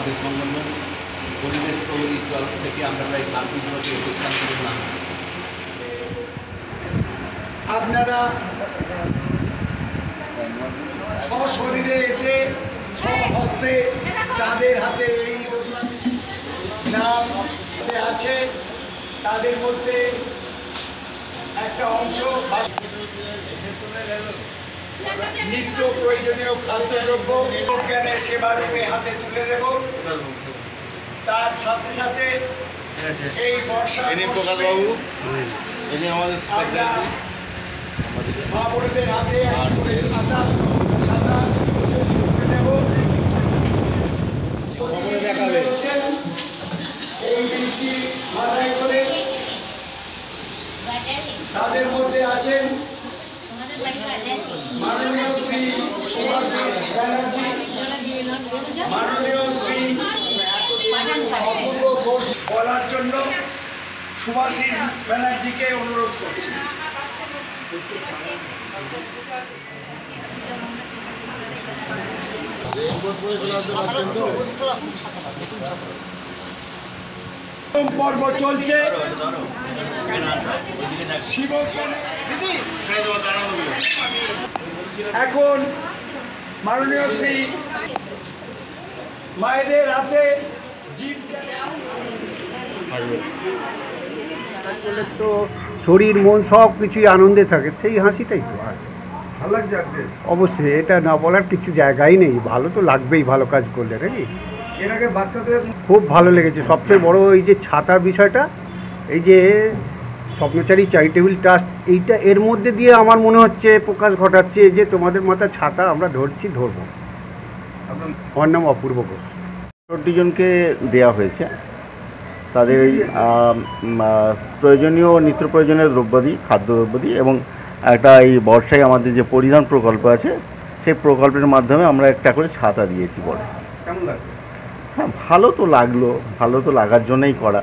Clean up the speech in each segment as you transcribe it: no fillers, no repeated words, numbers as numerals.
আমাদের সংগঠন পরিবেশ প্রগতির তরফ থেকে আমরা প্রায় 26 বছর অতিক্রম করলাম। আপনারা সশরীরে এসে স্বহস্তে তাদের হাতে এই নাম আছে, তাদের মধ্যে একটা অংশ নিত্য প্রয়োজনীয় খাদ্যদ্রব্য বিজ্ঞানের সেবারূপে হাতে তুলে দেব। তার সাথে সাথে এই বর্ষা প্রকাশবাবু আমাদের মা বোনদের হাতে ছাতা ছাতা দেব। এই বৃষ্টি মাথায় করে তাদের মধ্যে আছেন মাননীয় শ্রী সুভাষিস ব্যানার্জি, মাননীয় শ্রী অপূর্ব ঘোষ। বলার জন্য সুভাষিস ব্যানার্জিকে অনুরোধ করছি। পর্ব চলছে। এখন মাননীয় শ্রী মায়েদের হাতে তো শরীর মন সব কিছুই আনন্দে থাকে, সেই হাসিটাই তো আর ভালো লাগছে আজকে। অবশ্যই এটা না বলার কিছু জায়গাই নেই, ভালো তো লাগবেই ভালো কাজ করলে নাকি। এর আগে বাচ্চাদের খুব ভালো লেগেছে। সবচেয়ে বড় এই যে ছাতার বিষয়টা, এই যে স্বপ্নচারী চ্যারিটেবল ট্রাস্ট, এইটা এর মধ্যে দিয়ে আমার মনে হচ্ছে প্রকাশ ঘটাচ্ছে যে তোমাদের মাথায় ছাতা আমরা ধরবো। আমার নাম অপূর্ব ঘোষ। ৬৪ জনকে দেওয়া হয়েছে তাদের এই প্রয়োজনীয় নিত্য প্রয়োজনীয় দ্রব্যাদি, খাদ্যদ্রব্যাদি এবং একটা এই বর্ষায় আমাদের যে পরিধান প্রকল্প আছে সেই প্রকল্পের মাধ্যমে আমরা একটা করে ছাতা দিয়েছি বলে। কেমন লাগছে? হ্যাঁ, ভালো তো লাগলো, ভালো তো লাগার জন্যই করা।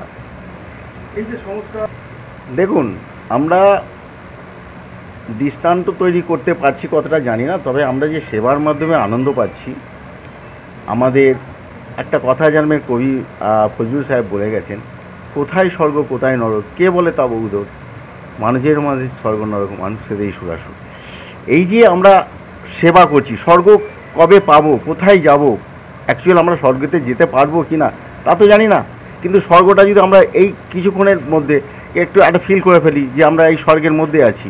এই যে সংস্থা, দেখুন আমরা দৃষ্টান্ত তৈরি করতে পারছি কতটা জানি না, তবে আমরা যে সেবার মাধ্যমে আনন্দ পাচ্ছি। আমাদের একটা কথা জানবেন, কবি ফজলুল সাহেব বলে গেছেন, কোথায় স্বর্গ কোথায় নরক, কে বলে তা উদর, মানুষের মাঝে স্বর্গ নরক মানুষেরই সুরাসুর। এই যে আমরা সেবা করছি, স্বর্গ কবে পাবো, কোথায় যাব, অ্যাকচুয়ালি আমরা স্বর্গেতে যেতে পারবো কি না তা তো জানি না, কিন্তু স্বর্গটা যদি আমরা এই কিছুক্ষণের মধ্যে একটু একটা ফিল করে ফেলি যে আমরা এই স্বর্গের মধ্যে আছি,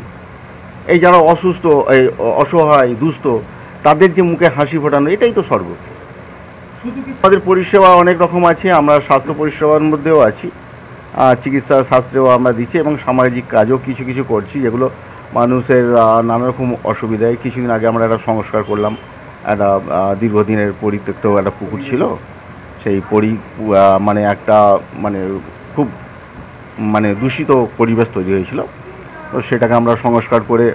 এই যারা অসুস্থ, এই অসহায় দুস্থ, তাদের যে মুখে হাসি ফোটানো, এটাই তো স্বর্গ। শুধু কি আমাদের পরিষেবা অনেক রকম আছে, আমরা স্বাস্থ্য পরিষেবার মধ্যেও আছি, চিকিৎসা শাস্ত্রেও আমরা দিচ্ছি এবং সামাজিক কাজও কিছু কিছু করছি, যেগুলো মানুষের নানা রকম অসুবিধায়। কিছুদিন আগে আমরা একটা সংস্কার করলাম, একটা দীর্ঘদিনের পরিত্যক্ত একটা পুকুর ছিল, সেই মানে একটা মানে খুব মানে দূষিত পরিবেশ তৈরি হয়েছিল, তো সেটাকে আমরা সংস্কার করে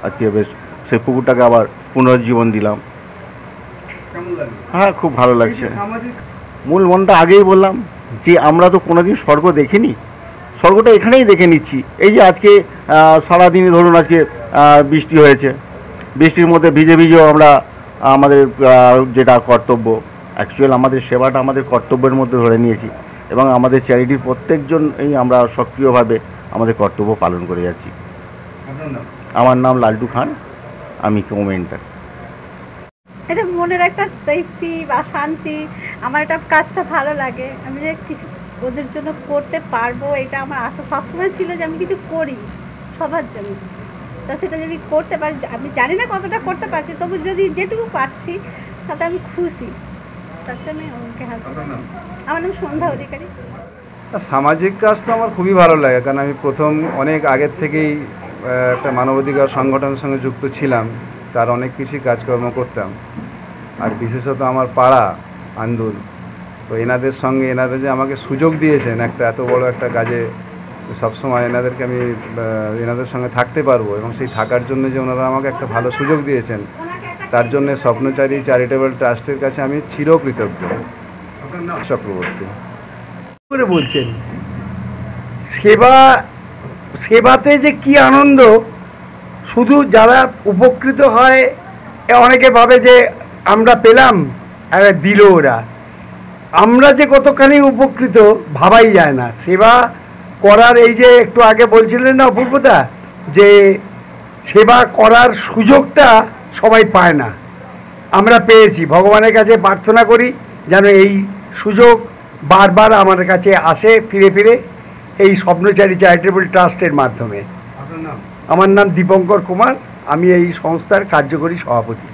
আজকে বেশ সেই পুকুরটাকে আবার পুনরুজ্জীবন দিলাম। কেমন লাগে? হ্যাঁ, খুব ভালো লাগছে। সামাজিক মূল মনটা আগেই বললাম যে আমরা তো কোনোদিন স্বর্গ দেখিনি, স্বর্গটা এখানেই দেখে নিচ্ছি। এই যে আজকে সারাদিনই ধরুন আজকে বৃষ্টি হয়েছে, বৃষ্টির মধ্যে ভিজে ভিজেও আমরা আমাদের যেটা কর্তব্য, অ্যাকচুয়াল আমাদের সেবাটা আমাদের কর্তব্যের মধ্যে ধরে নিয়েছি এবং আমাদের চ্যারিটির প্রত্যেকজন এই আমরা সক্রিয়ভাবে আমাদের কর্তব্য পালন করে যাচ্ছি। আপনার নাম? আমার নাম লালটু খান, আমি কমেন্টার। এটা মনের একটা তৃপ্তি বা শান্তি, আমার এটা কাজটা ভালো লাগে, আমি যে কিছু ওদের জন্য করতে পারবো এটা আমার আশা সবসময় ছিল যে আমি কিছু করি সবার জন্য। তা সেটা যদি করতে পারি, আমি জানি না কতটা করতে পারছি, তবু যদি যেটুকু পারছি তাতে আমি খুশি, তার জন্য ওকে হাসি। আমার নাম সন্ধ্যা অধিকারী। সামাজিক কাজ তো আমার খুবই ভালো লাগে, কারণ আমি প্রথম অনেক আগের থেকেই একটা মানবাধিকার সংগঠনের সঙ্গে যুক্ত ছিলাম, তার অনেক কিছুই কাজকর্ম করতাম। আর বিশেষত আমার পাড়া আন্দুল, তো এনাদের সঙ্গে এনাদের যে আমাকে সুযোগ দিয়েছেন একটা এত বড় একটা কাজে, সবসময় এনাদেরকে আমি এনাদের সঙ্গে থাকতে পারবো এবং সেই থাকার জন্য যে ওনারা আমাকে একটা ভালো সুযোগ দিয়েছেন, তার জন্য স্বপ্নচারী চ্যারিটেবল ট্রাস্টের কাছে আমি চিরকৃতজ্ঞ। চক্রবর্তী করে বলছেন সেবাতে যে কি আনন্দ, শুধু যারা উপকৃত হয় অনেকে ভাবে যে আমরা পেলাম আর দিল ওরা, আমরা যে কতখানি উপকৃত ভাবাই যায় না। সেবা করার এই যে একটু আগে বলছিলেন না অপূর্বদা, যে সেবা করার সুযোগটা সবাই পায় না, আমরা পেয়েছি। ভগবানের কাছে প্রার্থনা করি যেন এই সুযোগ বারবার আমার কাছে আসে ফিরে ফিরে এই স্বপ্নচারী চ্যারিটেবল ট্রাস্টের মাধ্যমে। আমার নাম দীপঙ্কর কুমার, আমি এই সংস্থার কার্যকরী সভাপতি।